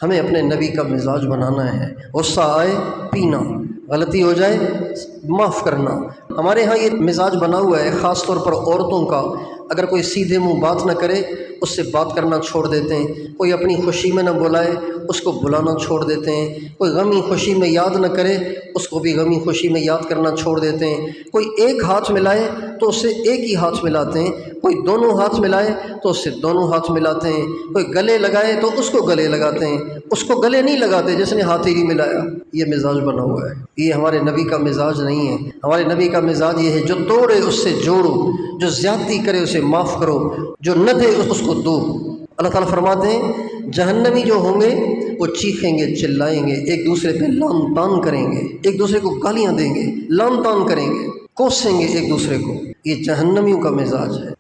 ہمیں اپنے نبی کا مزاج بنانا ہے، غصہ آئے پینا، غلطی ہو جائے معاف کرنا۔ ہمارے ہاں یہ مزاج بنا ہوا ہے، خاص طور پر عورتوں کا، اگر کوئی سیدھے منہ بات نہ کرے اس سے بات کرنا چھوڑ دیتے ہیں، کوئی اپنی خوشی میں نہ بلائے اس کو بلانا چھوڑ دیتے ہیں، کوئی غمی خوشی میں یاد نہ کرے اس کو بھی غمی خوشی میں یاد کرنا چھوڑ دیتے ہیں، کوئی ایک ہاتھ ملائے تو اس سے ایک ہی ہاتھ ملاتے ہیں، کوئی دونوں ہاتھ ملائے تو اس سے دونوں ہاتھ ملاتے ہیں، کوئی گلے لگائے تو اس کو گلے لگاتے ہیں، اس کو گلے نہیں لگاتے جس نے ہاتھ ہی نہیں ملایا۔ یہ مزاج بنا ہوا ہے، یہ ہمارے نبی کا مزاج نہیں ہے۔ ہمارے نبی کا مزاج یہ ہے، جو توڑے اس سے جوڑو، جو زیادتی کرے اسے معاف کرو، جو نہ دے اس کو دو۔ اللہ تعالیٰ فرماتے ہیں جہنمی جو ہوں گے وہ چیخیں گے، چلائیں گے، ایک دوسرے پہ لعن طعن کریں گے، ایک دوسرے کو گالیاں دیں گے، لعن طعن کریں گے، کوسیں گے ایک دوسرے کو۔ یہ جہنمیوں کا مزاج ہے۔